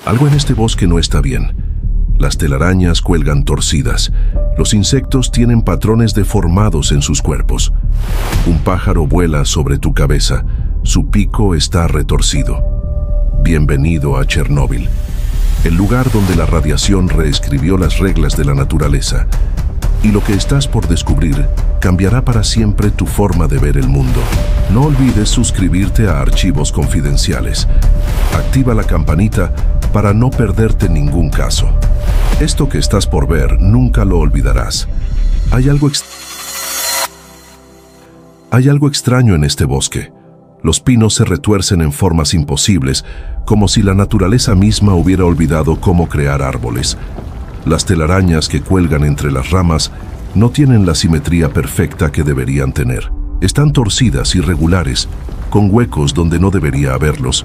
Algo en este bosque no está bien. Las telarañas cuelgan torcidas. Los insectos tienen patrones deformados en sus cuerpos. Un pájaro vuela sobre tu cabeza. Su pico está retorcido. Bienvenido a Chernóbil, el lugar donde la radiación reescribió las reglas de la naturaleza. Y lo que estás por descubrir cambiará para siempre tu forma de ver el mundo. No olvides suscribirte a Archivos Confidenciales. Activa la campanita para no perderte ningún caso. Esto que estás por ver nunca lo olvidarás. Hay algo extraño en este bosque. Los pinos se retuercen en formas imposibles, como si la naturaleza misma hubiera olvidado cómo crear árboles. Las telarañas que cuelgan entre las ramas no tienen la simetría perfecta que deberían tener. Están torcidas, irregulares, con huecos donde no debería haberlos.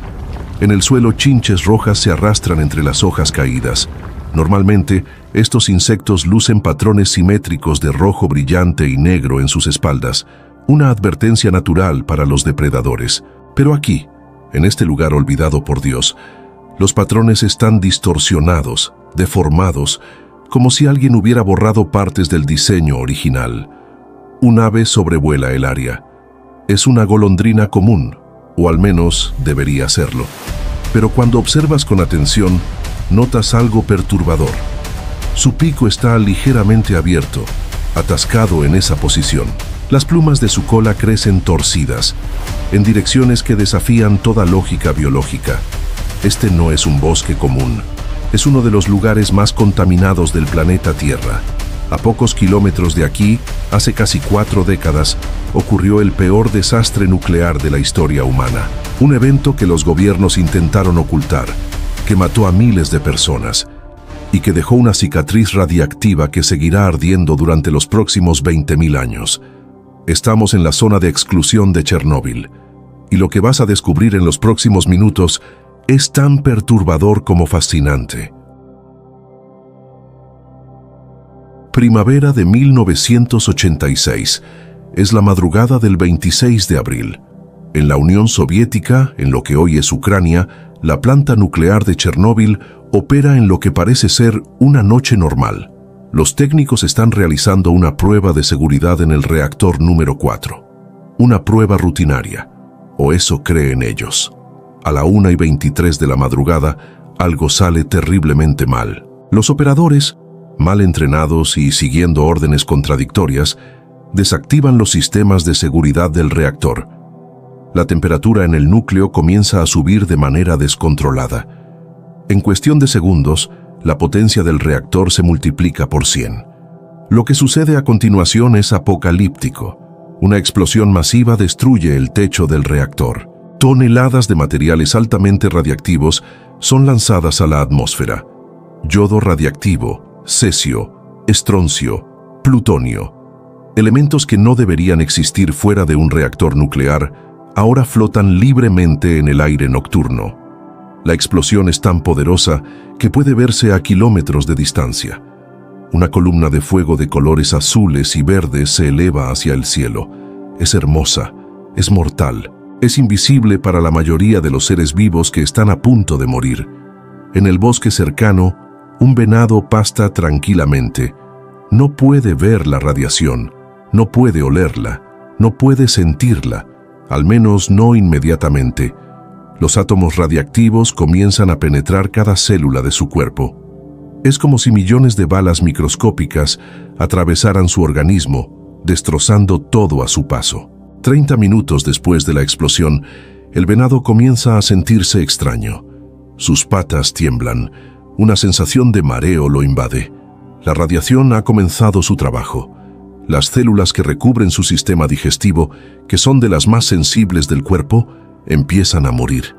En el suelo, chinches rojas se arrastran entre las hojas caídas. Normalmente, estos insectos lucen patrones simétricos de rojo brillante y negro en sus espaldas, una advertencia natural para los depredadores. Pero aquí, en este lugar olvidado por Dios, los patrones están distorsionados, deformados, como si alguien hubiera borrado partes del diseño original. Un ave sobrevuela el área. Es una golondrina común, o al menos debería serlo. Pero cuando observas con atención, notas algo perturbador. Su pico está ligeramente abierto, atascado en esa posición. Las plumas de su cola crecen torcidas, en direcciones que desafían toda lógica biológica. Este no es un bosque común. Es uno de los lugares más contaminados del planeta Tierra. A pocos kilómetros de aquí, hace casi 4 décadas, ocurrió el peor desastre nuclear de la historia humana. Un evento que los gobiernos intentaron ocultar, que mató a miles de personas y que dejó una cicatriz radiactiva que seguirá ardiendo durante los próximos 20.000 años. Estamos en la zona de exclusión de Chernóbil, y lo que vas a descubrir en los próximos minutos es tan perturbador como fascinante. Primavera de 1986. Es la madrugada del 26 de abril. En la Unión Soviética, en lo que hoy es Ucrania, la planta nuclear de Chernóbil opera en lo que parece ser una noche normal. Los técnicos están realizando una prueba de seguridad en el reactor número 4. Una prueba rutinaria, o eso creen ellos. A la 1:23 de la madrugada, algo sale terriblemente mal. Los operadores, mal entrenados y siguiendo órdenes contradictorias, desactivan los sistemas de seguridad del reactor. La temperatura en el núcleo comienza a subir de manera descontrolada. En cuestión de segundos, la potencia del reactor se multiplica por 100. Lo que sucede a continuación es apocalíptico. Una explosión masiva destruye el techo del reactor. Toneladas de materiales altamente radiactivos son lanzadas a la atmósfera. Yodo radiactivo, cesio, estroncio, plutonio. Elementos que no deberían existir fuera de un reactor nuclear, ahora flotan libremente en el aire nocturno. La explosión es tan poderosa que puede verse a kilómetros de distancia. Una columna de fuego de colores azules y verdes se eleva hacia el cielo. Es hermosa, es mortal, es invisible para la mayoría de los seres vivos que están a punto de morir. En el bosque cercano, un venado pasta tranquilamente. No puede ver la radiación, no puede olerla, no puede sentirla, al menos no inmediatamente. Los átomos radiactivos comienzan a penetrar cada célula de su cuerpo. Es como si millones de balas microscópicas atravesaran su organismo, destrozando todo a su paso. 30 minutos después de la explosión, el venado comienza a sentirse extraño. Sus patas tiemblan, una sensación de mareo lo invade. La radiación ha comenzado su trabajo. Las células que recubren su sistema digestivo, que son de las más sensibles del cuerpo, empiezan a morir.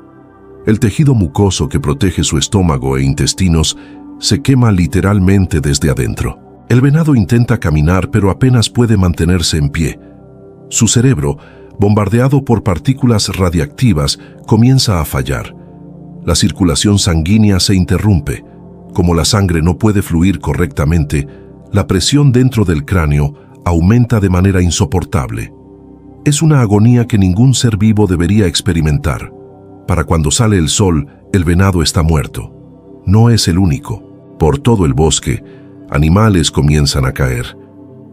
El tejido mucoso que protege su estómago e intestinos se quema literalmente desde adentro. El venado intenta caminar, pero apenas puede mantenerse en pie. Su cerebro, bombardeado por partículas radiactivas, comienza a fallar. La circulación sanguínea se interrumpe. Como la sangre no puede fluir correctamente, la presión dentro del cráneo aumenta de manera insoportable. Es una agonía que ningún ser vivo debería experimentar. Para cuando sale el sol, el venado está muerto. no es el único. Por todo el bosque, animales comienzan a caer.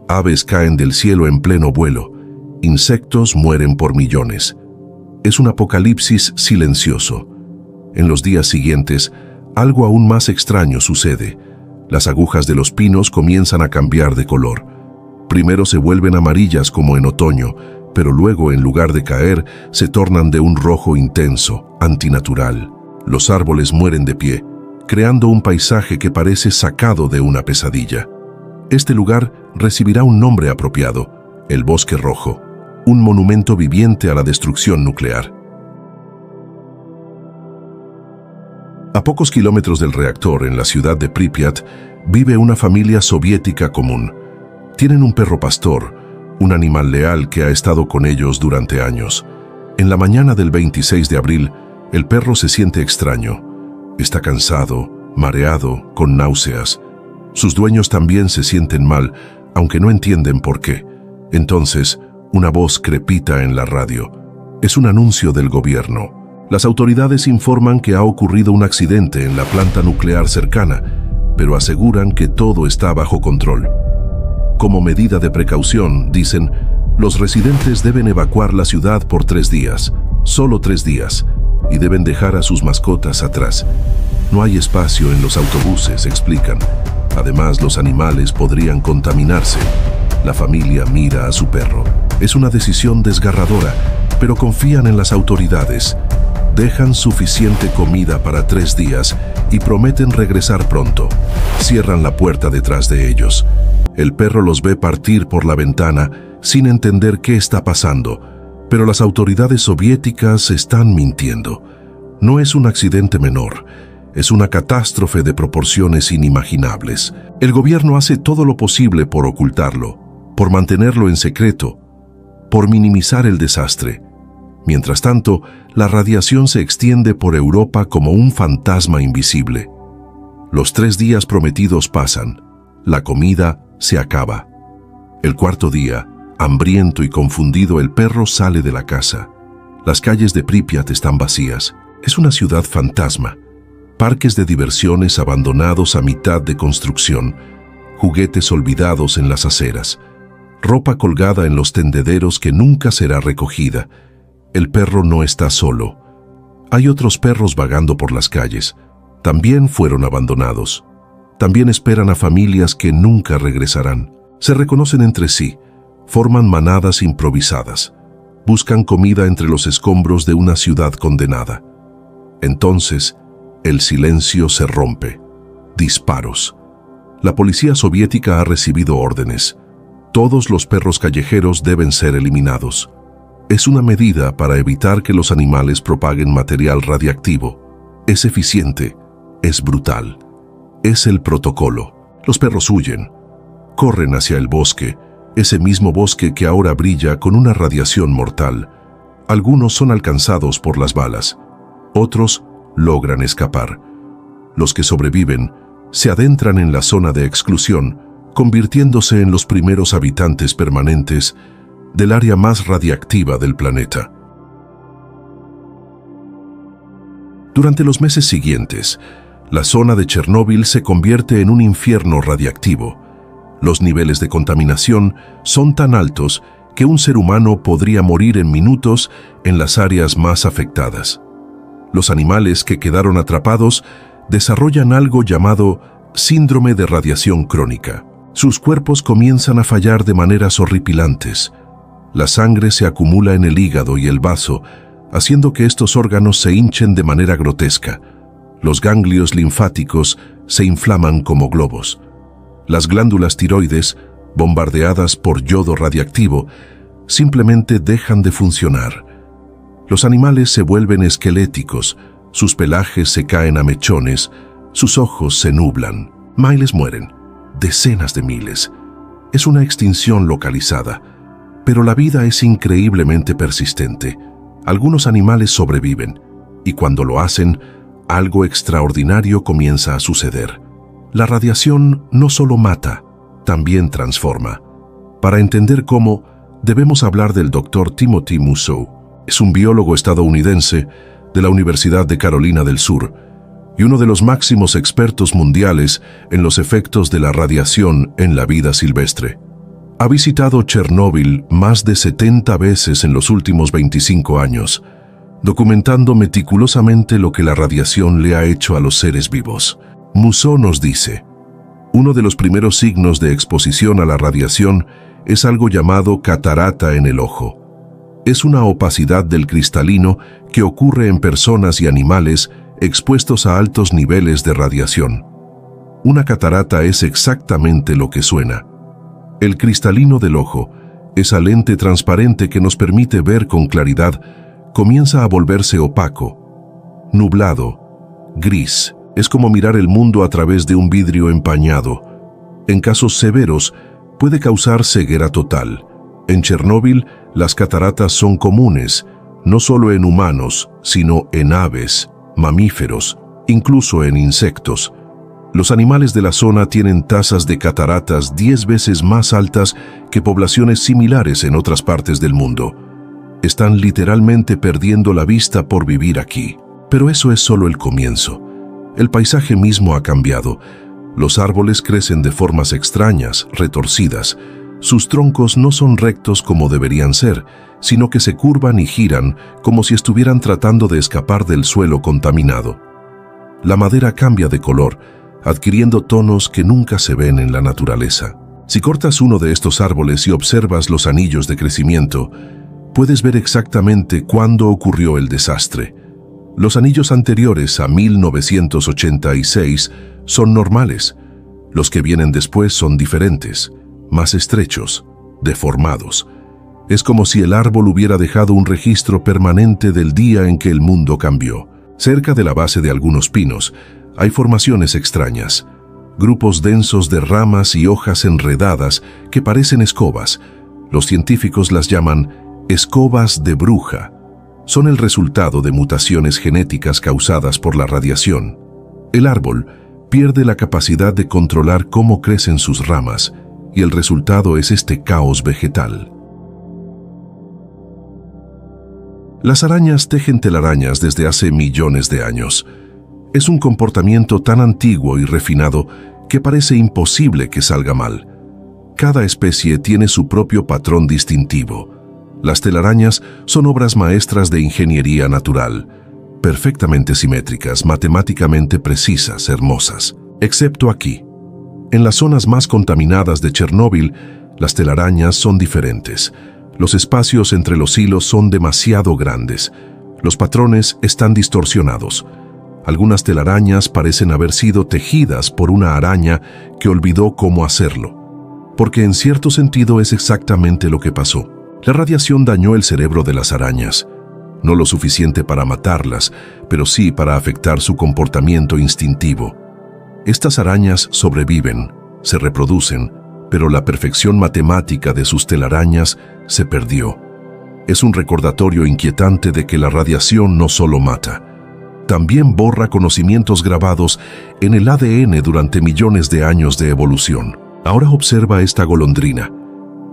Aves caen del cielo en pleno vuelo. Insectos mueren por millones. Es un apocalipsis silencioso. En los días siguientes, algo aún más extraño sucede. Las agujas de los pinos comienzan a cambiar de color. Primero se vuelven amarillas como en otoño, pero luego, en lugar de caer, se tornan de un rojo intenso, antinatural. Los árboles mueren de pie, creando un paisaje que parece sacado de una pesadilla. Este lugar recibirá un nombre apropiado: el Bosque Rojo, un monumento viviente a la destrucción nuclear. A pocos kilómetros del reactor, en la ciudad de Pripyat, vive una familia soviética común. Tienen un perro pastor, un animal leal que ha estado con ellos durante años. En la mañana del 26 de abril, el perro se siente extraño. Está cansado, mareado, con náuseas. Sus dueños también se sienten mal, aunque no entienden por qué. Entonces, una voz crepita en la radio. Es un anuncio del gobierno. Las autoridades informan que ha ocurrido un accidente en la planta nuclear cercana, pero aseguran que todo está bajo control. Como medida de precaución, dicen, los residentes deben evacuar la ciudad por 3 días, solo 3 días, y deben dejar a sus mascotas atrás. No hay espacio en los autobuses, explican. Además, los animales podrían contaminarse. La familia mira a su perro. Es una decisión desgarradora, pero confían en las autoridades. Dejan suficiente comida para 3 días y prometen regresar pronto. Cierran la puerta detrás de ellos. El perro los ve partir por la ventana sin entender qué está pasando, pero las autoridades soviéticas están mintiendo. No es un accidente menor, es una catástrofe de proporciones inimaginables. El gobierno hace todo lo posible por ocultarlo, por mantenerlo en secreto, por minimizar el desastre. Mientras tanto, la radiación se extiende por Europa como un fantasma invisible. Los 3 días prometidos pasan. La comida se acaba. El 4.º día, hambriento y confundido, el perro sale de la casa. Las calles de Pripyat están vacías. Es una ciudad fantasma. Parques de diversiones abandonados a mitad de construcción, juguetes olvidados en las aceras, ropa colgada en los tendederos que nunca será recogida. El perro no está solo. Hay otros perros vagando por las calles. También fueron abandonados. También esperan a familias que nunca regresarán. Se reconocen entre sí, forman manadas improvisadas. Buscan comida entre los escombros de una ciudad condenada. Entonces, el silencio se rompe. Disparos. La policía soviética ha recibido órdenes. Todos los perros callejeros deben ser eliminados. Es una medida para evitar que los animales propaguen material radiactivo. Es eficiente, es brutal. Es el protocolo. Los perros huyen. Corren hacia el bosque, ese mismo bosque que ahora brilla con una radiación mortal. Algunos son alcanzados por las balas. Otros logran escapar. Los que sobreviven se adentran en la zona de exclusión, convirtiéndose en los primeros habitantes permanentes del área más radiactiva del planeta. Durante los meses siguientes, la zona de Chernóbil se convierte en un infierno radiactivo. Los niveles de contaminación son tan altos que un ser humano podría morir en minutos en las áreas más afectadas. Los animales que quedaron atrapados desarrollan algo llamado síndrome de radiación crónica. Sus cuerpos comienzan a fallar de maneras horripilantes. La sangre se acumula en el hígado y el bazo, haciendo que estos órganos se hinchen de manera grotesca. Los ganglios linfáticos se inflaman como globos. Las glándulas tiroides, bombardeadas por yodo radiactivo, simplemente dejan de funcionar. Los animales se vuelven esqueléticos, sus pelajes se caen a mechones, sus ojos se nublan. Miles mueren, decenas de miles. Es una extinción localizada, pero la vida es increíblemente persistente. Algunos animales sobreviven, y cuando lo hacen, algo extraordinario comienza a suceder. La radiación no solo mata, también transforma. Para entender cómo, debemos hablar del Dr. Timothy Musso. Es un biólogo estadounidense de la Universidad de Carolina del Sur. y uno de los máximos expertos mundiales en los efectos de la radiación en la vida silvestre. Ha visitado Chernóbil más de 70 veces en los últimos 25 años, documentando meticulosamente lo que la radiación le ha hecho a los seres vivos. Musso nos dice: uno de los primeros signos de exposición a la radiación es algo llamado catarata en el ojo. Es una opacidad del cristalino que ocurre en personas y animales expuestos a altos niveles de radiación. Una catarata es exactamente lo que suena. El cristalino del ojo, esa lente transparente que nos permite ver con claridad, comienza a volverse opaco, nublado, gris. Es como mirar el mundo a través de un vidrio empañado. En casos severos, puede causar ceguera total. En Chernóbil, las cataratas son comunes, no solo en humanos, sino en aves, mamíferos, incluso en insectos. Los animales de la zona tienen tasas de cataratas 10 veces más altas que poblaciones similares en otras partes del mundo. Están literalmente perdiendo la vista por vivir aquí. Pero eso es solo el comienzo. El paisaje mismo ha cambiado. Los árboles crecen de formas extrañas, retorcidas. Sus troncos no son rectos como deberían ser, sino que se curvan y giran como si estuvieran tratando de escapar del suelo contaminado. La madera cambia de color, adquiriendo tonos que nunca se ven en la naturaleza. Si cortas uno de estos árboles y observas los anillos de crecimiento, puedes ver exactamente cuándo ocurrió el desastre. Los anillos anteriores a 1986 son normales. Los que vienen después son diferentes, más estrechos, deformados. Es como si el árbol hubiera dejado un registro permanente del día en que el mundo cambió. Cerca de la base de algunos pinos hay formaciones extrañas, grupos densos de ramas y hojas enredadas que parecen escobas. Los científicos las llaman escobas de bruja. Son el resultado de mutaciones genéticas causadas por la radiación. El árbol pierde la capacidad de controlar cómo crecen sus ramas, y el resultado es este caos vegetal. Las arañas tejen telarañas desde hace millones de años. Es un comportamiento tan antiguo y refinado que parece imposible que salga mal. Cada especie tiene su propio patrón distintivo. Las telarañas son obras maestras de ingeniería natural, perfectamente simétricas, matemáticamente precisas, hermosas. Excepto aquí. En las zonas más contaminadas de Chernóbil, las telarañas son diferentes. Los espacios entre los hilos son demasiado grandes. Los patrones están distorsionados. Algunas telarañas parecen haber sido tejidas por una araña que olvidó cómo hacerlo. Porque en cierto sentido es exactamente lo que pasó. La radiación dañó el cerebro de las arañas. No lo suficiente para matarlas, pero sí para afectar su comportamiento instintivo. Estas arañas sobreviven, se reproducen, pero la perfección matemática de sus telarañas se perdió. Es un recordatorio inquietante de que la radiación no solo mata, también borra conocimientos grabados en el ADN durante millones de años de evolución. Ahora observa esta golondrina.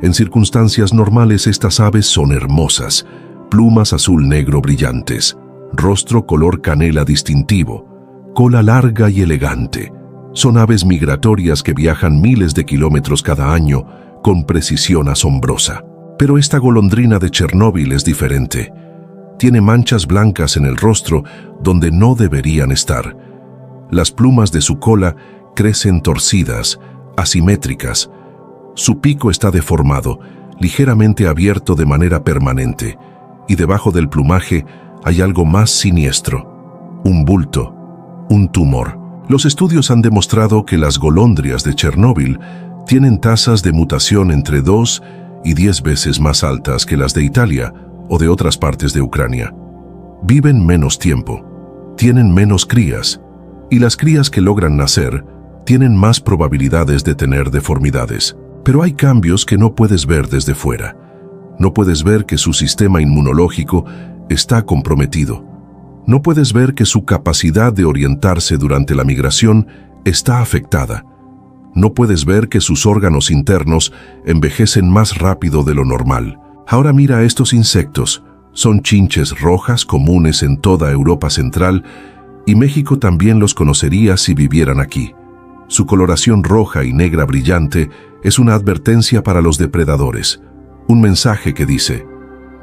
En circunstancias normales estas aves son hermosas, plumas azul-negro brillantes, rostro color canela distintivo, cola larga y elegante. Son aves migratorias que viajan miles de kilómetros cada año con precisión asombrosa. Pero esta golondrina de Chernóbil es diferente. Tiene manchas blancas en el rostro donde no deberían estar. Las plumas de su cola crecen torcidas, asimétricas. Su pico está deformado, ligeramente abierto de manera permanente, y debajo del plumaje hay algo más siniestro, un bulto, un tumor. Los estudios han demostrado que las golondrias de Chernóbil tienen tasas de mutación entre 2 y 10 veces más altas que las de Italia o de otras partes de Ucrania. Viven menos tiempo, tienen menos crías, y las crías que logran nacer tienen más probabilidades de tener deformidades. Pero hay cambios que no puedes ver desde fuera. No puedes ver que su sistema inmunológico está comprometido. No puedes ver que su capacidad de orientarse durante la migración está afectada. No puedes ver que sus órganos internos envejecen más rápido de lo normal. Ahora mira a estos insectos. Son chinches rojas comunes en toda Europa Central y México también los conocería si vivieran aquí. Su coloración roja y negra brillante es una advertencia para los depredadores, un mensaje que dice: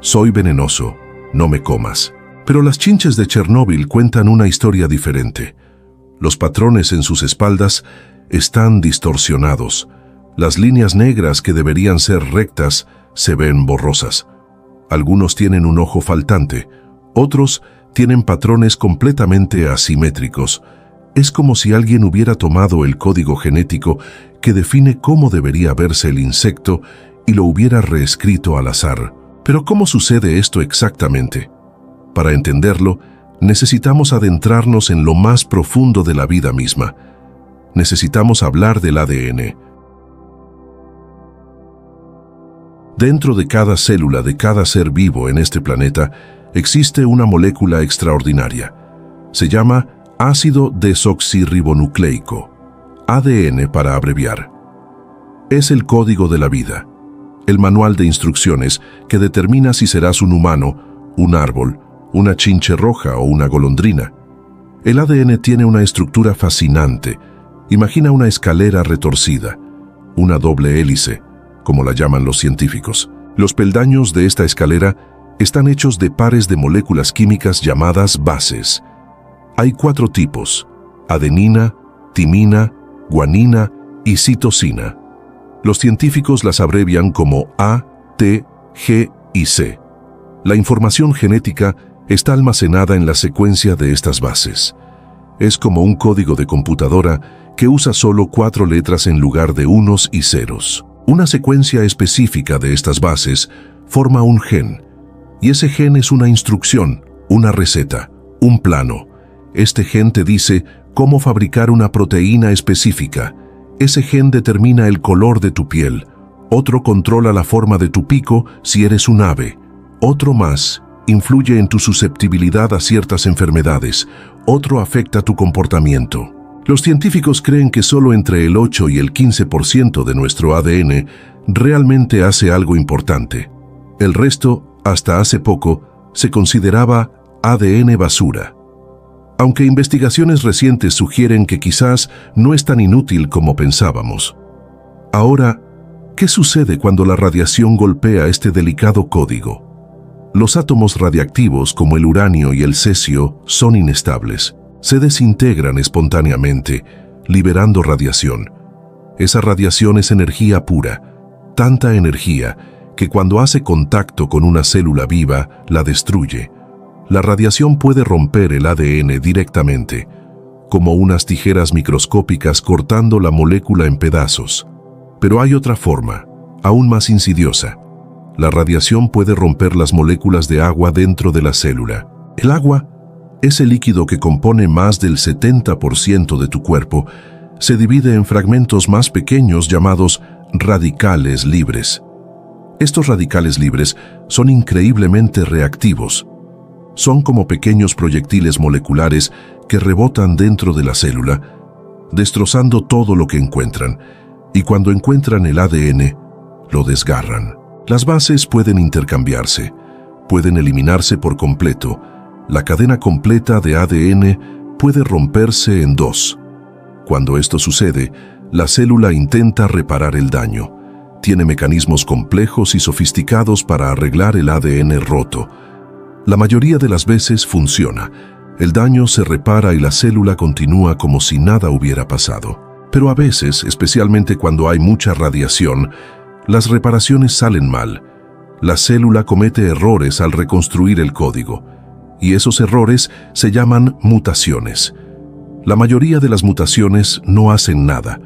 soy venenoso, no me comas. Pero las chinches de Chernóbil cuentan una historia diferente. Los patrones en sus espaldas están distorsionados. Las líneas negras que deberían ser rectas se ven borrosas. Algunos tienen un ojo faltante, otros tienen patrones completamente asimétricos. Es como si alguien hubiera tomado el código genético que define cómo debería verse el insecto y lo hubiera reescrito al azar. Pero ¿cómo sucede esto exactamente? Para entenderlo, necesitamos adentrarnos en lo más profundo de la vida misma. Necesitamos hablar del ADN. Dentro de cada célula de cada ser vivo en este planeta existe una molécula extraordinaria. Se llama ácido desoxirribonucleico, ADN para abreviar. Es el código de la vida, el manual de instrucciones que determina si serás un humano, un árbol, una chinche roja o una golondrina. El ADN tiene una estructura fascinante. Imagina una escalera retorcida, una doble hélice, como la llaman los científicos. Los peldaños de esta escalera están hechos de pares de moléculas químicas llamadas bases. Hay 4 tipos: adenina, timina, guanina y citosina. Los científicos las abrevian como A, T, G y C. La información genética está almacenada en la secuencia de estas bases. Es como un código de computadora que usa solo 4 letras en lugar de unos y ceros. Una secuencia específica de estas bases forma un gen, y ese gen es una instrucción, una receta, un plano. Este gen te dice cómo fabricar una proteína específica. Ese gen determina el color de tu piel. Otro controla la forma de tu pico si eres un ave. Otro más influye en tu susceptibilidad a ciertas enfermedades. Otro afecta tu comportamiento. Los científicos creen que solo entre el 8 y el 15% de nuestro ADN realmente hace algo importante. El resto, hasta hace poco, se consideraba ADN basura. Aunque investigaciones recientes sugieren que quizás no es tan inútil como pensábamos. Ahora, ¿qué sucede cuando la radiación golpea este delicado código? Los átomos radiactivos como el uranio y el cesio son inestables. Se desintegran espontáneamente, liberando radiación. Esa radiación es energía pura, tanta energía que cuando hace contacto con una célula viva, la destruye. La radiación puede romper el ADN directamente, como unas tijeras microscópicas cortando la molécula en pedazos. Pero hay otra forma, aún más insidiosa. La radiación puede romper las moléculas de agua dentro de la célula. El agua, ese líquido que compone más del 70% de tu cuerpo, se divide en fragmentos más pequeños llamados radicales libres. Estos radicales libres son increíblemente reactivos. Son como pequeños proyectiles moleculares que rebotan dentro de la célula, destrozando todo lo que encuentran, y cuando encuentran el ADN, lo desgarran. Las bases pueden intercambiarse, pueden eliminarse por completo. La cadena completa de ADN puede romperse en 2. Cuando esto sucede, la célula intenta reparar el daño. Tiene mecanismos complejos y sofisticados para arreglar el ADN roto. La mayoría de las veces funciona. El daño se repara y la célula continúa como si nada hubiera pasado. Pero a veces, especialmente cuando hay mucha radiación, las reparaciones salen mal. La célula comete errores al reconstruir el código. Y esos errores se llaman mutaciones. La mayoría de las mutaciones no hacen nada.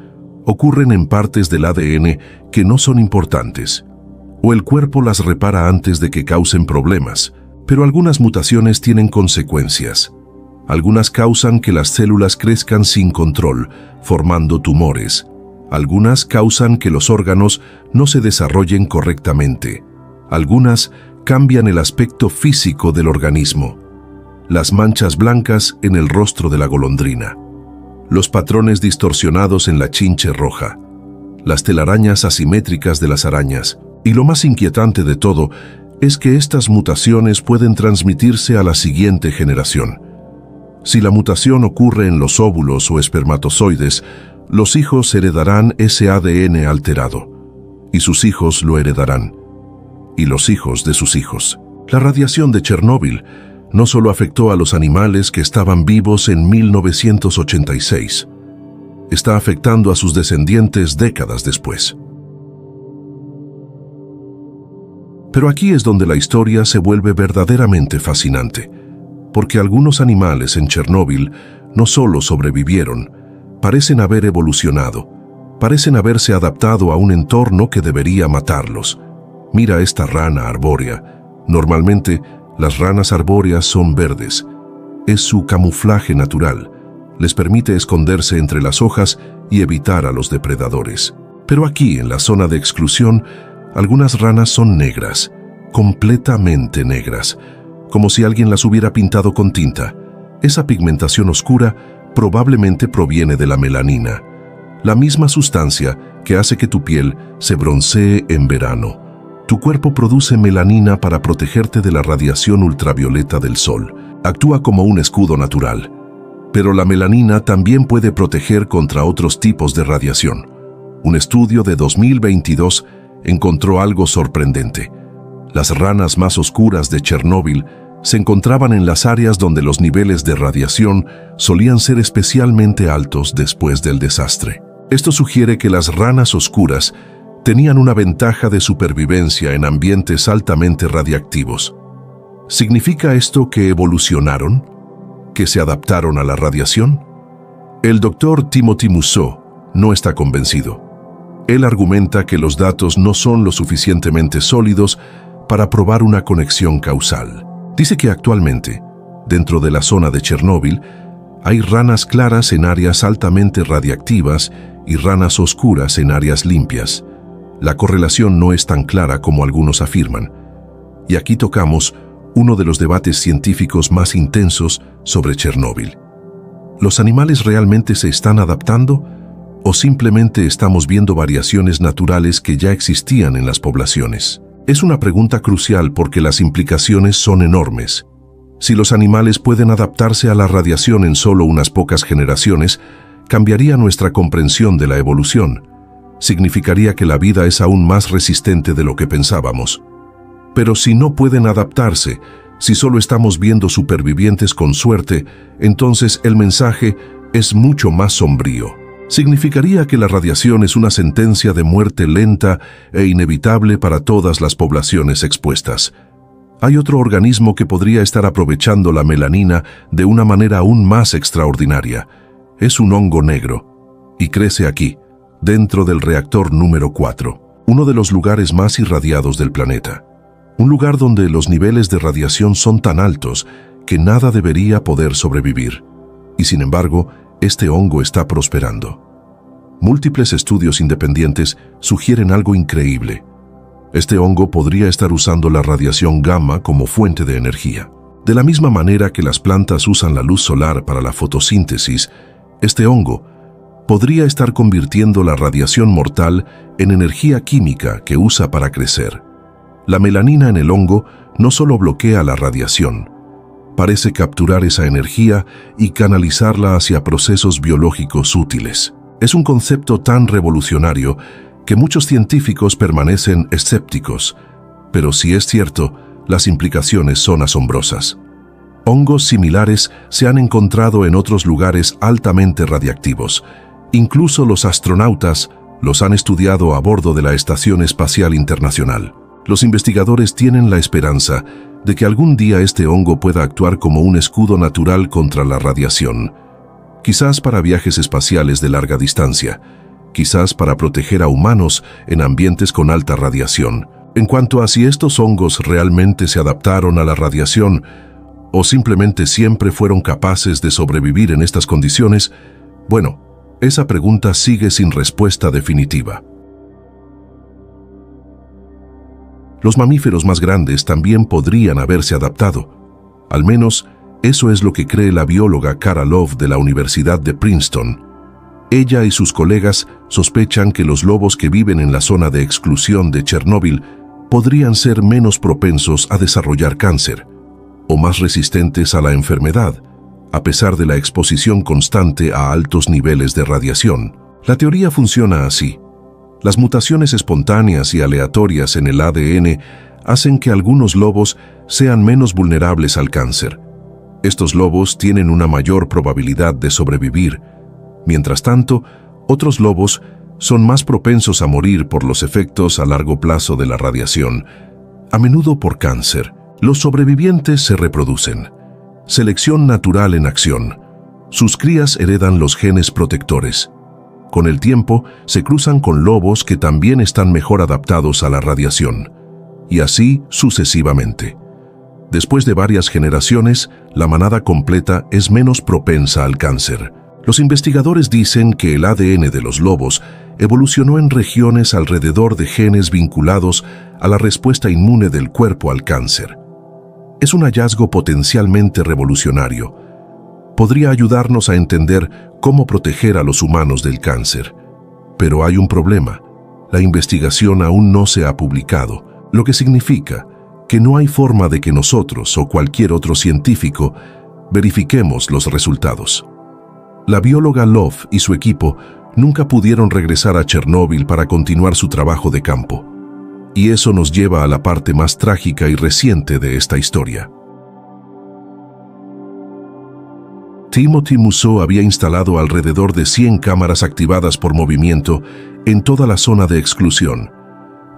Ocurren en partes del ADN que no son importantes. O el cuerpo las repara antes de que causen problemas. Pero algunas mutaciones tienen consecuencias. Algunas causan que las células crezcan sin control, formando tumores. Algunas causan que los órganos no se desarrollen correctamente. Algunas cambian el aspecto físico del organismo. Las manchas blancas en el rostro de la golondrina. Los patrones distorsionados en la chinche roja. Las telarañas asimétricas de las arañas. Y lo más inquietante de todo es que estas mutaciones pueden transmitirse a la siguiente generación. Si la mutación ocurre en los óvulos o espermatozoides, los hijos heredarán ese ADN alterado, y sus hijos lo heredarán, y los hijos de sus hijos. La radiación de Chernóbil no solo afectó a los animales que estaban vivos en 1986, está afectando a sus descendientes décadas después. Pero aquí es donde la historia se vuelve verdaderamente fascinante, porque algunos animales en Chernóbil no solo sobrevivieron, parecen haber evolucionado, parecen haberse adaptado a un entorno que debería matarlos. Mira esta rana arbórea. Normalmente, las ranas arbóreas son verdes. Es su camuflaje natural. Les permite esconderse entre las hojas y evitar a los depredadores. Pero aquí, en la zona de exclusión, algunas ranas son negras, completamente negras, como si alguien las hubiera pintado con tinta. Esa pigmentación oscura probablemente proviene de la melanina, la misma sustancia que hace que tu piel se broncee en verano. Tu cuerpo produce melanina para protegerte de la radiación ultravioleta del sol. Actúa como un escudo natural. Pero la melanina también puede proteger contra otros tipos de radiación. Un estudio de 2022 encontró algo sorprendente. Las ranas más oscuras de Chernóbil se encontraban en las áreas donde los niveles de radiación solían ser especialmente altos después del desastre. Esto sugiere que las ranas oscuras tenían una ventaja de supervivencia en ambientes altamente radiactivos. ¿Significa esto que evolucionaron? ¿Que se adaptaron a la radiación? El doctor Timothy Mousseau no está convencido. Él argumenta que los datos no son lo suficientemente sólidos para probar una conexión causal. Dice que actualmente, dentro de la zona de Chernóbil, hay ranas claras en áreas altamente radiactivas y ranas oscuras en áreas limpias. La correlación no es tan clara como algunos afirman. Y aquí tocamos uno de los debates científicos más intensos sobre Chernóbil. ¿Los animales realmente se están adaptando o simplemente estamos viendo variaciones naturales que ya existían en las poblaciones? Es una pregunta crucial porque las implicaciones son enormes. Si los animales pueden adaptarse a la radiación en solo unas pocas generaciones, cambiaría nuestra comprensión de la evolución. Significaría que la vida es aún más resistente de lo que pensábamos. Pero si no pueden adaptarse, si solo estamos viendo supervivientes con suerte, entonces el mensaje es mucho más sombrío. Significaría que la radiación es una sentencia de muerte lenta e inevitable para todas las poblaciones expuestas. Hay otro organismo que podría estar aprovechando la melanina de una manera aún más extraordinaria. Es un hongo negro, y crece aquí, dentro del reactor número 4, uno de los lugares más irradiados del planeta. Un lugar donde los niveles de radiación son tan altos que nada debería poder sobrevivir. Y sin embargo, este hongo está prosperando. Múltiples estudios independientes sugieren algo increíble. Este hongo podría estar usando la radiación gamma como fuente de energía. De la misma manera que las plantas usan la luz solar para la fotosíntesis, este hongo podría estar convirtiendo la radiación mortal en energía química que usa para crecer. La melanina en el hongo no solo bloquea la radiación, parece capturar esa energía y canalizarla hacia procesos biológicos útiles. Es un concepto tan revolucionario que muchos científicos permanecen escépticos, pero si es cierto, las implicaciones son asombrosas. Hongos similares se han encontrado en otros lugares altamente radiactivos. Incluso los astronautas los han estudiado a bordo de la Estación Espacial Internacional. Los investigadores tienen la esperanza de que algún día este hongo pueda actuar como un escudo natural contra la radiación. Quizás para viajes espaciales de larga distancia, quizás para proteger a humanos en ambientes con alta radiación. En cuanto a si estos hongos realmente se adaptaron a la radiación o simplemente siempre fueron capaces de sobrevivir en estas condiciones, bueno, esa pregunta sigue sin respuesta definitiva. Los mamíferos más grandes también podrían haberse adaptado. Al menos, eso es lo que cree la bióloga Kara Love de la Universidad de Princeton. Ella y sus colegas sospechan que los lobos que viven en la zona de exclusión de Chernóbil podrían ser menos propensos a desarrollar cáncer, o más resistentes a la enfermedad, a pesar de la exposición constante a altos niveles de radiación. La teoría funciona así. Las mutaciones espontáneas y aleatorias en el ADN hacen que algunos lobos sean menos vulnerables al cáncer. Estos lobos tienen una mayor probabilidad de sobrevivir. Mientras tanto, otros lobos son más propensos a morir por los efectos a largo plazo de la radiación, a menudo por cáncer. Los sobrevivientes se reproducen. Selección natural en acción. Sus crías heredan los genes protectores. Con el tiempo, se cruzan con lobos que también están mejor adaptados a la radiación. Y así sucesivamente. Después de varias generaciones, la manada completa es menos propensa al cáncer. Los investigadores dicen que el ADN de los lobos evolucionó en regiones alrededor de genes vinculados a la respuesta inmune del cuerpo al cáncer. Es un hallazgo potencialmente revolucionario. Podría ayudarnos a entender cómo proteger a los humanos del cáncer. Pero hay un problema. La investigación aún no se ha publicado, lo que significa que no hay forma de que nosotros o cualquier otro científico verifiquemos los resultados. La bióloga Love y su equipo nunca pudieron regresar a Chernóbil para continuar su trabajo de campo. Y eso nos lleva a la parte más trágica y reciente de esta historia. Timothy Musso había instalado alrededor de 100 cámaras activadas por movimiento en toda la zona de exclusión.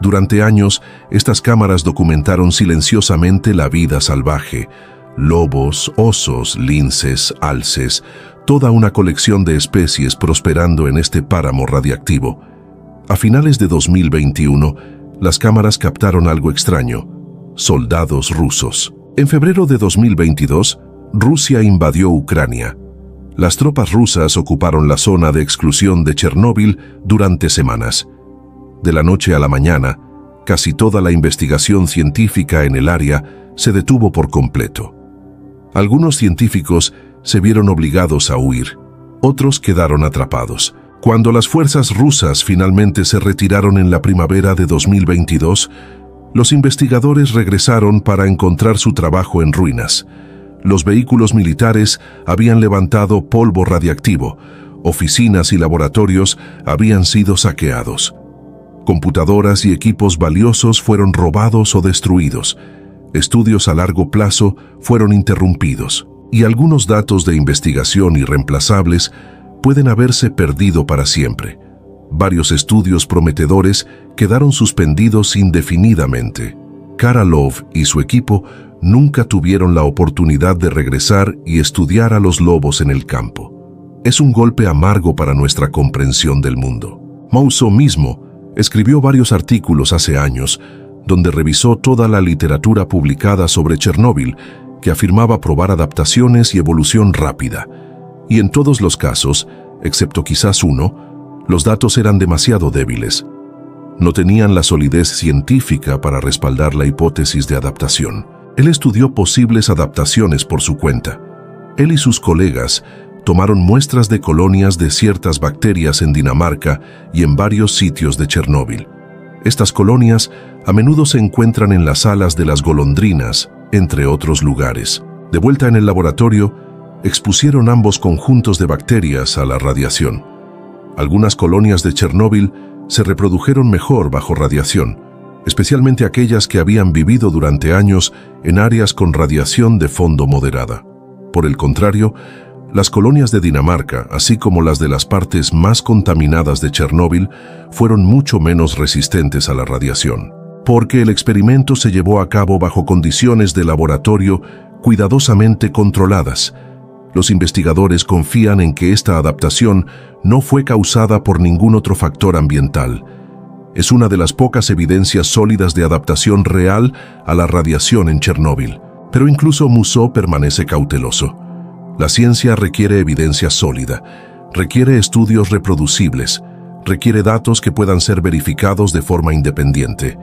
Durante años, estas cámaras documentaron silenciosamente la vida salvaje: lobos, osos, linces, alces, toda una colección de especies prosperando en este páramo radiactivo. A finales de 2021, las cámaras captaron algo extraño: soldados rusos. En febrero de 2022, Rusia invadió Ucrania. Las tropas rusas ocuparon la zona de exclusión de Chernóbil durante semanas. De la noche a la mañana, casi toda la investigación científica en el área se detuvo por completo. Algunos científicos se vieron obligados a huir, otros quedaron atrapados. Cuando las fuerzas rusas finalmente se retiraron en la primavera de 2022, los investigadores regresaron para encontrar su trabajo en ruinas. Los vehículos militares habían levantado polvo radiactivo, oficinas y laboratorios habían sido saqueados. Computadoras y equipos valiosos fueron robados o destruidos. Estudios a largo plazo fueron interrumpidos. Y algunos datos de investigación irreemplazables pueden haberse perdido para siempre. Varios estudios prometedores quedaron suspendidos indefinidamente. Kara Love y su equipo nunca tuvieron la oportunidad de regresar y estudiar a los lobos en el campo. Es un golpe amargo para nuestra comprensión del mundo. Musso mismo escribió varios artículos hace años donde revisó toda la literatura publicada sobre Chernóbil que afirmaba probar adaptaciones y evolución rápida. Y en todos los casos, excepto quizás uno, los datos eran demasiado débiles. No tenían la solidez científica para respaldar la hipótesis de adaptación. Él estudió posibles adaptaciones por su cuenta. Él y sus colegas tomaron muestras de colonias de ciertas bacterias en Dinamarca y en varios sitios de Chernóbil. Estas colonias a menudo se encuentran en las alas de las golondrinas, entre otros lugares. De vuelta en el laboratorio, expusieron ambos conjuntos de bacterias a la radiación. Algunas colonias de Chernóbil se reprodujeron mejor bajo radiación, especialmente aquellas que habían vivido durante años en áreas con radiación de fondo moderada. Por el contrario, las colonias de Dinamarca, así como las de las partes más contaminadas de Chernóbil, fueron mucho menos resistentes a la radiación, porque el experimento se llevó a cabo bajo condiciones de laboratorio cuidadosamente controladas. Los investigadores confían en que esta adaptación no fue causada por ningún otro factor ambiental. Es una de las pocas evidencias sólidas de adaptación real a la radiación en Chernóbil. Pero incluso Musso permanece cauteloso. La ciencia requiere evidencia sólida, requiere estudios reproducibles, requiere datos que puedan ser verificados de forma independiente.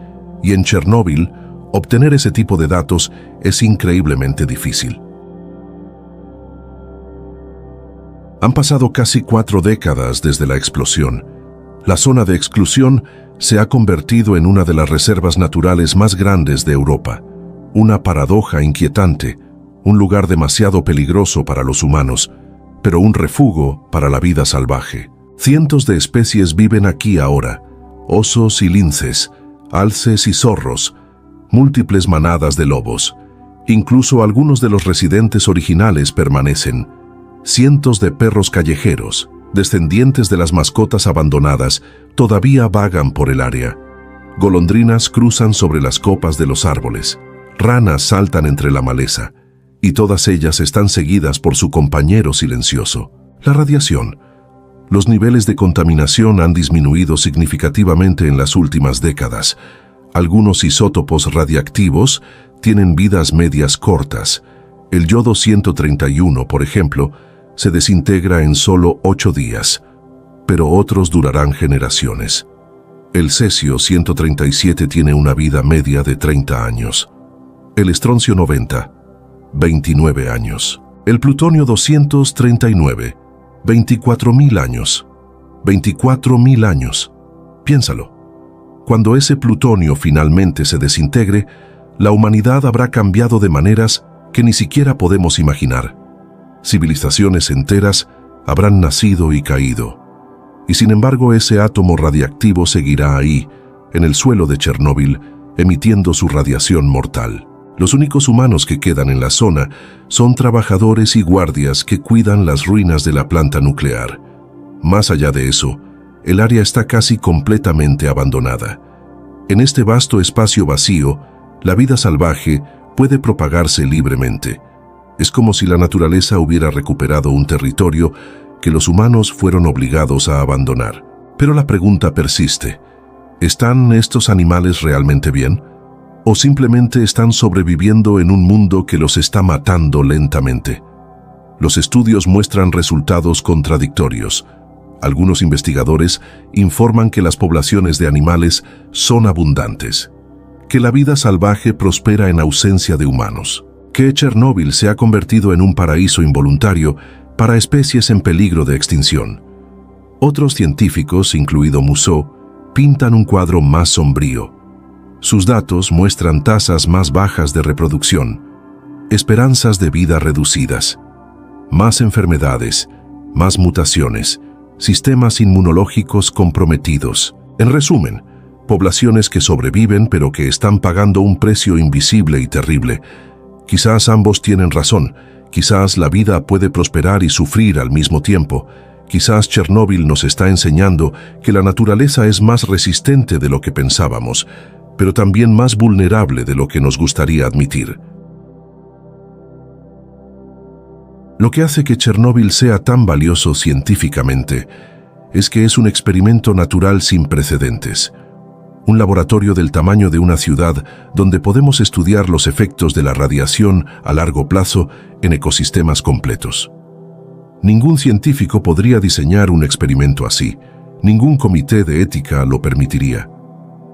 Y en Chernóbil, obtener ese tipo de datos es increíblemente difícil. Han pasado casi 4 décadas desde la explosión. La zona de exclusión se ha convertido en una de las reservas naturales más grandes de Europa. Una paradoja inquietante, un lugar demasiado peligroso para los humanos, pero un refugio para la vida salvaje. Cientos de especies viven aquí ahora: osos y linces, alces y zorros, múltiples manadas de lobos. Incluso algunos de los residentes originales permanecen. Cientos de perros callejeros, descendientes de las mascotas abandonadas, todavía vagan por el área. Golondrinas cruzan sobre las copas de los árboles. Ranas saltan entre la maleza. Y todas ellas están seguidas por su compañero silencioso: la radiación. Los niveles de contaminación han disminuido significativamente en las últimas décadas. Algunos isótopos radiactivos tienen vidas medias cortas. El yodo 131, por ejemplo, se desintegra en solo 8 días, pero otros durarán generaciones. El cesio 137 tiene una vida media de 30 años. El estroncio 90, 29 años. El plutonio 239, 24.000 años. 24.000 años. Piénsalo. Cuando ese plutonio finalmente se desintegre, la humanidad habrá cambiado de maneras que ni siquiera podemos imaginar. Civilizaciones enteras habrán nacido y caído. Y sin embargo, ese átomo radiactivo seguirá ahí, en el suelo de Chernóbil, emitiendo su radiación mortal. Los únicos humanos que quedan en la zona son trabajadores y guardias que cuidan las ruinas de la planta nuclear. Más allá de eso, el área está casi completamente abandonada. En este vasto espacio vacío, la vida salvaje puede propagarse libremente. Es como si la naturaleza hubiera recuperado un territorio que los humanos fueron obligados a abandonar. Pero la pregunta persiste: ¿están estos animales realmente bien? ¿O simplemente están sobreviviendo en un mundo que los está matando lentamente? Los estudios muestran resultados contradictorios. Algunos investigadores informan que las poblaciones de animales son abundantes, que la vida salvaje prospera en ausencia de humanos, que Chernóbil se ha convertido en un paraíso involuntario para especies en peligro de extinción. Otros científicos, incluido Musso, pintan un cuadro más sombrío. Sus datos muestran tasas más bajas de reproducción, esperanzas de vida reducidas, más enfermedades, más mutaciones, sistemas inmunológicos comprometidos. En resumen, poblaciones que sobreviven pero que están pagando un precio invisible y terrible. Quizás ambos tienen razón. Quizás la vida puede prosperar y sufrir al mismo tiempo. Quizás Chernóbil nos está enseñando que la naturaleza es más resistente de lo que pensábamos, pero también más vulnerable de lo que nos gustaría admitir. Lo que hace que Chernóbil sea tan valioso científicamente es que es un experimento natural sin precedentes. Un laboratorio del tamaño de una ciudad donde podemos estudiar los efectos de la radiación a largo plazo en ecosistemas completos. Ningún científico podría diseñar un experimento así. Ningún comité de ética lo permitiría.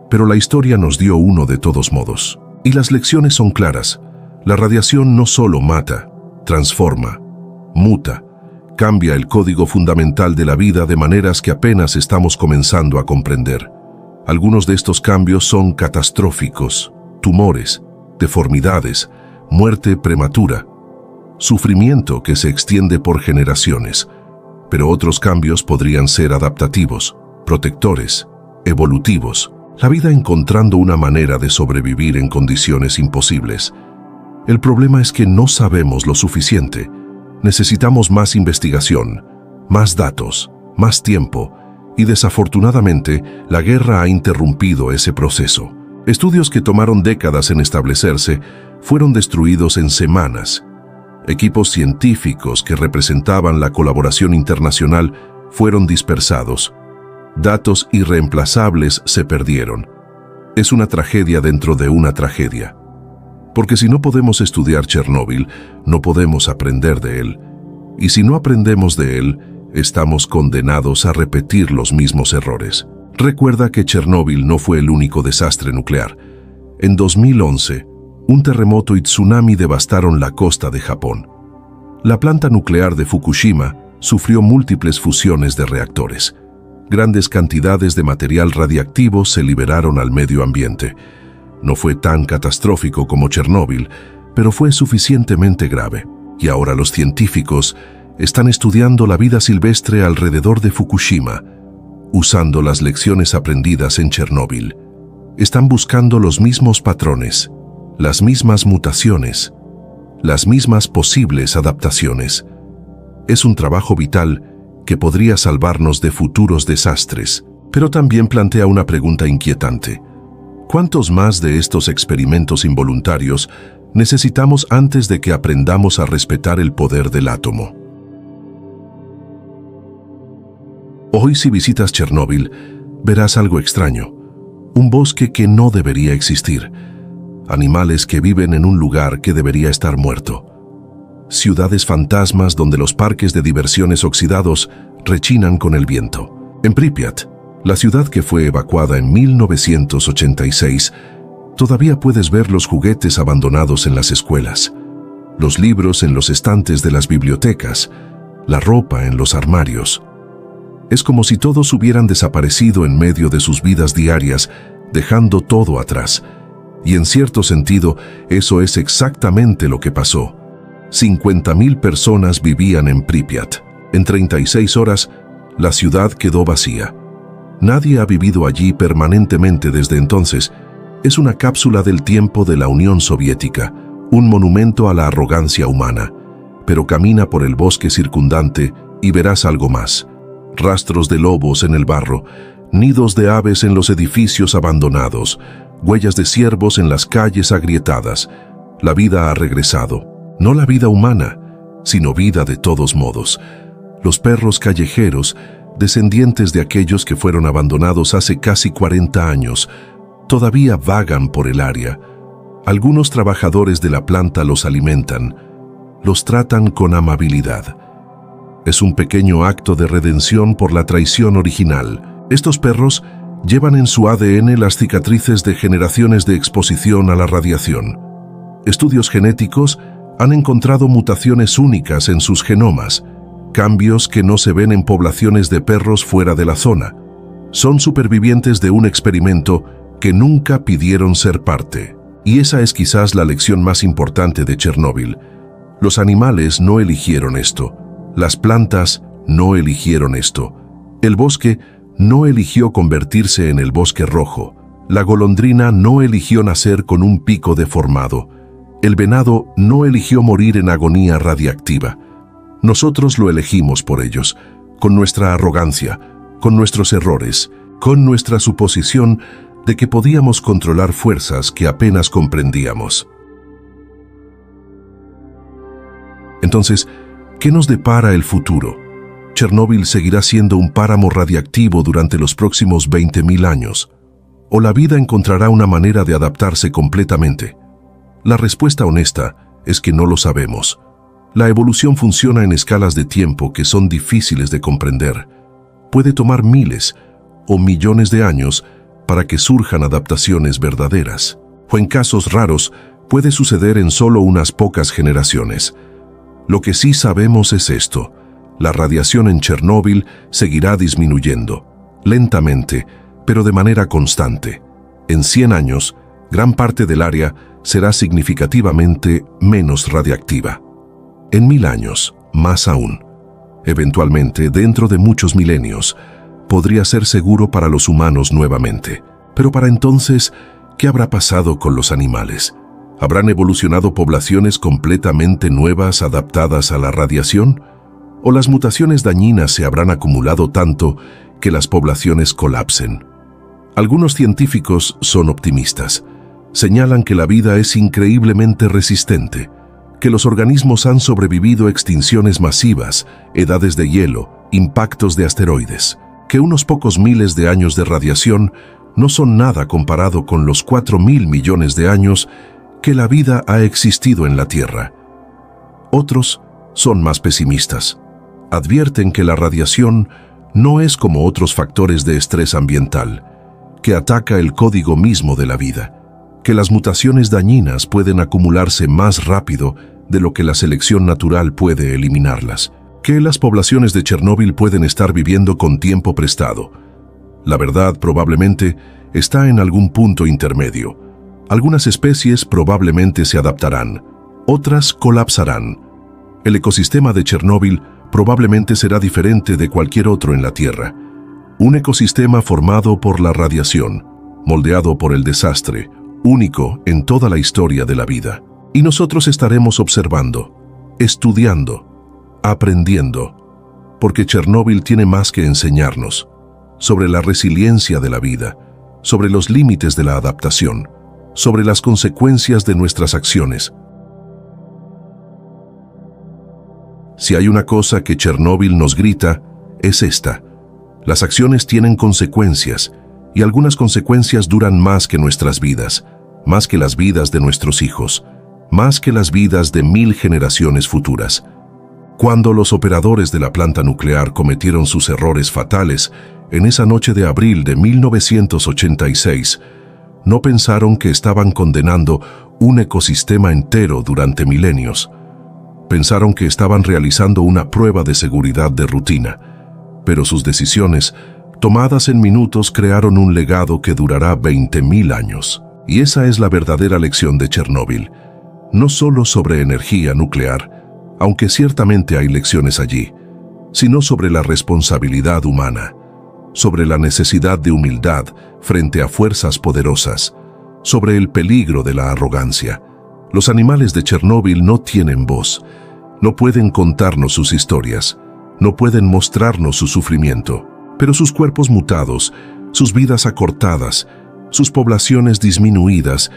Pero la historia nos dio uno de todos modos. Y las lecciones son claras. La radiación no solo mata, transforma, muta, cambia el código fundamental de la vida de maneras que apenas estamos comenzando a comprender. Algunos de estos cambios son catastróficos: tumores, deformidades, muerte prematura, sufrimiento que se extiende por generaciones. Pero otros cambios podrían ser adaptativos, protectores, evolutivos. La vida encontrando una manera de sobrevivir en condiciones imposibles. El problema es que no sabemos lo suficiente. Necesitamos más investigación, más datos, más tiempo, y desafortunadamente la guerra ha interrumpido ese proceso. Estudios que tomaron décadas en establecerse fueron destruidos en semanas. Equipos científicos que representaban la colaboración internacional fueron dispersados. Datos irreemplazables se perdieron. Es una tragedia dentro de una tragedia. Porque si no podemos estudiar Chernóbil, no podemos aprender de él. Y si no aprendemos de él, estamos condenados a repetir los mismos errores. Recuerda que Chernóbil no fue el único desastre nuclear. En 2011, un terremoto y tsunami devastaron la costa de Japón. La planta nuclear de Fukushima sufrió múltiples fusiones de reactores. Grandes cantidades de material radiactivo se liberaron al medio ambiente. No fue tan catastrófico como Chernóbil, pero fue suficientemente grave. Y ahora los científicos están estudiando la vida silvestre alrededor de Fukushima, usando las lecciones aprendidas en Chernóbil. Están buscando los mismos patrones, las mismas mutaciones, las mismas posibles adaptaciones. Es un trabajo vital que podría salvarnos de futuros desastres, pero también plantea una pregunta inquietante. ¿Cuántos más de estos experimentos involuntarios necesitamos antes de que aprendamos a respetar el poder del átomo? Hoy, si visitas Chernóbil, verás algo extraño. Un bosque que no debería existir. Animales que viven en un lugar que debería estar muerto. Ciudades fantasmas donde los parques de diversiones oxidados rechinan con el viento. En Pripyat, la ciudad que fue evacuada en 1986, todavía puedes ver los juguetes abandonados en las escuelas, los libros en los estantes de las bibliotecas, la ropa en los armarios. Es como si todos hubieran desaparecido en medio de sus vidas diarias, dejando todo atrás. Y en cierto sentido, eso es exactamente lo que pasó. 50.000 personas vivían en Pripyat. En 36 horas, la ciudad quedó vacía. Nadie ha vivido allí permanentemente desde entonces. Es una cápsula del tiempo de la Unión Soviética, un monumento a la arrogancia humana. Pero camina por el bosque circundante y verás algo más. Rastros de lobos en el barro, nidos de aves en los edificios abandonados, huellas de ciervos en las calles agrietadas. La vida ha regresado, no la vida humana, sino vida de todos modos. Los perros callejeros, descendientes de aquellos que fueron abandonados hace casi 40 años, todavía vagan por el área. Algunos trabajadores de la planta los alimentan, los tratan con amabilidad. Es un pequeño acto de redención por la traición original. Estos perros llevan en su ADN las cicatrices de generaciones de exposición a la radiación. Estudios genéticos han encontrado mutaciones únicas en sus genomas, cambios que no se ven en poblaciones de perros fuera de la zona. Son supervivientes de un experimento que nunca pidieron ser parte. Y esa es quizás la lección más importante de Chernóbil. Los animales no eligieron esto. Las plantas no eligieron esto. El bosque no eligió convertirse en el bosque rojo. La golondrina no eligió nacer con un pico deformado. El venado no eligió morir en agonía radiactiva. Nosotros lo elegimos por ellos, con nuestra arrogancia, con nuestros errores, con nuestra suposición de que podíamos controlar fuerzas que apenas comprendíamos. Entonces, ¿qué nos depara el futuro? ¿Chernóbil seguirá siendo un páramo radiactivo durante los próximos 20.000 años? ¿O la vida encontrará una manera de adaptarse completamente? La respuesta honesta es que no lo sabemos. La evolución funciona en escalas de tiempo que son difíciles de comprender. Puede tomar miles o millones de años para que surjan adaptaciones verdaderas. O en casos raros, puede suceder en solo unas pocas generaciones. Lo que sí sabemos es esto: la radiación en Chernóbil seguirá disminuyendo, lentamente, pero de manera constante. En 100 años, gran parte del área será significativamente menos radiactiva. En 1000 años, más aún. Eventualmente, dentro de muchos milenios, podría ser seguro para los humanos nuevamente. Pero para entonces, ¿qué habrá pasado con los animales? ¿Habrán evolucionado poblaciones completamente nuevas adaptadas a la radiación? ¿O las mutaciones dañinas se habrán acumulado tanto que las poblaciones colapsen? Algunos científicos son optimistas. Señalan que la vida es increíblemente resistente, que los organismos han sobrevivido a extinciones masivas, edades de hielo, impactos de asteroides, que unos pocos miles de años de radiación no son nada comparado con los 4.000 millones de años que la vida ha existido en la Tierra. Otros son más pesimistas. Advierten que la radiación no es como otros factores de estrés ambiental, que ataca el código mismo de la vida, que las mutaciones dañinas pueden acumularse más rápido de lo que la selección natural puede eliminarlas, que las poblaciones de Chernóbil pueden estar viviendo con tiempo prestado. La verdad probablemente está en algún punto intermedio. Algunas especies probablemente se adaptarán, otras colapsarán. El ecosistema de Chernóbil probablemente será diferente de cualquier otro en la Tierra. Un ecosistema formado por la radiación, moldeado por el desastre, único en toda la historia de la vida. Y nosotros estaremos observando, estudiando, aprendiendo, porque Chernóbil tiene más que enseñarnos sobre la resiliencia de la vida, sobre los límites de la adaptación, sobre las consecuencias de nuestras acciones. Si hay una cosa que Chernóbil nos grita, es esta: las acciones tienen consecuencias, y algunas consecuencias duran más que nuestras vidas, más que las vidas de nuestros hijos, más que las vidas de 1000 generaciones futuras. Cuando los operadores de la planta nuclear cometieron sus errores fatales en esa noche de abril de 1986, no pensaron que estaban condenando un ecosistema entero durante milenios. Pensaron que estaban realizando una prueba de seguridad de rutina, pero sus decisiones, tomadas en minutos, crearon un legado que durará 20.000 años. Y esa es la verdadera lección de Chernóbil, no solo sobre energía nuclear, aunque ciertamente hay lecciones allí, sino sobre la responsabilidad humana, sobre la necesidad de humildad frente a fuerzas poderosas, sobre el peligro de la arrogancia. Los animales de Chernóbil no tienen voz, no pueden contarnos sus historias, no pueden mostrarnos su sufrimiento, pero sus cuerpos mutados, sus vidas acortadas, sus poblaciones disminuidas,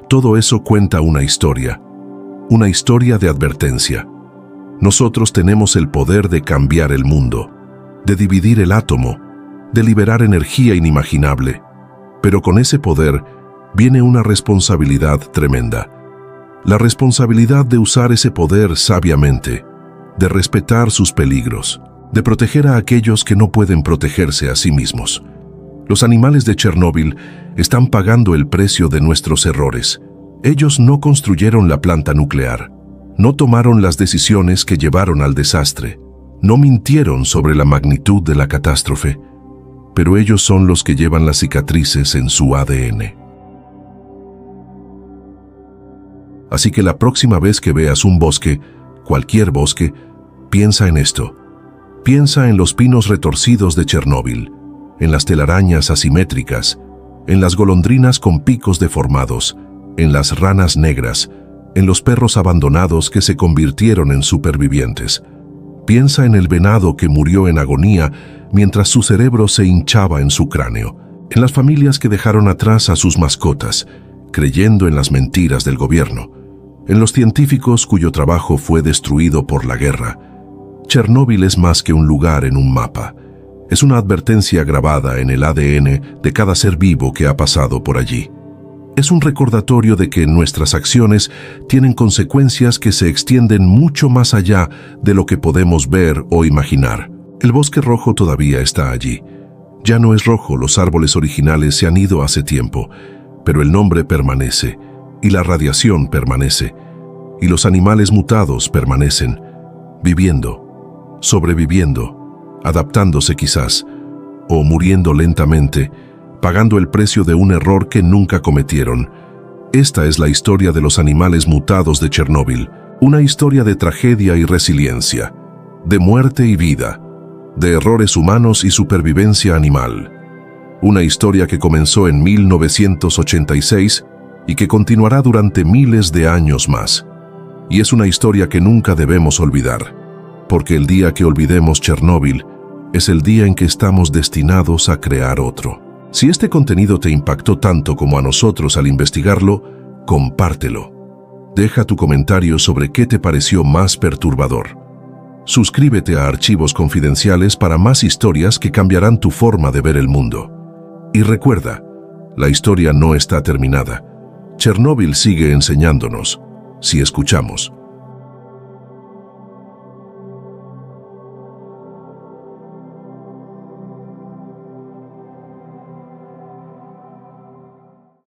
todo eso cuenta una historia de advertencia. Nosotros tenemos el poder de cambiar el mundo, de dividir el átomo, de liberar energía inimaginable, pero con ese poder viene una responsabilidad tremenda. La responsabilidad de usar ese poder sabiamente, de respetar sus peligros, de proteger a aquellos que no pueden protegerse a sí mismos. Los animales de Chernóbil están pagando el precio de nuestros errores. Ellos no construyeron la planta nuclear, no tomaron las decisiones que llevaron al desastre, no mintieron sobre la magnitud de la catástrofe, pero ellos son los que llevan las cicatrices en su ADN. Así que la próxima vez que veas un bosque, cualquier bosque, piensa en esto. Piensa en los pinos retorcidos de Chernóbil, en las telarañas asimétricas, en las golondrinas con picos deformados, en las ranas negras, en los perros abandonados que se convirtieron en supervivientes. Piensa en el venado que murió en agonía mientras su cerebro se hinchaba en su cráneo, en las familias que dejaron atrás a sus mascotas, creyendo en las mentiras del gobierno, en los científicos cuyo trabajo fue destruido por la guerra. Chernóbil es más que un lugar en un mapa. Es una advertencia grabada en el ADN de cada ser vivo que ha pasado por allí. Es un recordatorio de que nuestras acciones tienen consecuencias que se extienden mucho más allá de lo que podemos ver o imaginar. El bosque rojo todavía está allí. Ya no es rojo, los árboles originales se han ido hace tiempo, pero el nombre permanece, y la radiación permanece, y los animales mutados permanecen, viviendo, sobreviviendo, adaptándose quizás, o muriendo lentamente, pagando el precio de un error que nunca cometieron. Esta es la historia de los animales mutados de Chernóbil, una historia de tragedia y resiliencia, de muerte y vida, de errores humanos y supervivencia animal. Una historia que comenzó en 1986 y que continuará durante miles de años más. Y es una historia que nunca debemos olvidar, porque el día que olvidemos Chernóbil es el día en que estamos destinados a crear otro. Si este contenido te impactó tanto como a nosotros al investigarlo, compártelo. Deja tu comentario sobre qué te pareció más perturbador. Suscríbete a Archivos Confidenciales para más historias que cambiarán tu forma de ver el mundo. Y recuerda, la historia no está terminada. Chernóbil sigue enseñándonos, si escuchamos.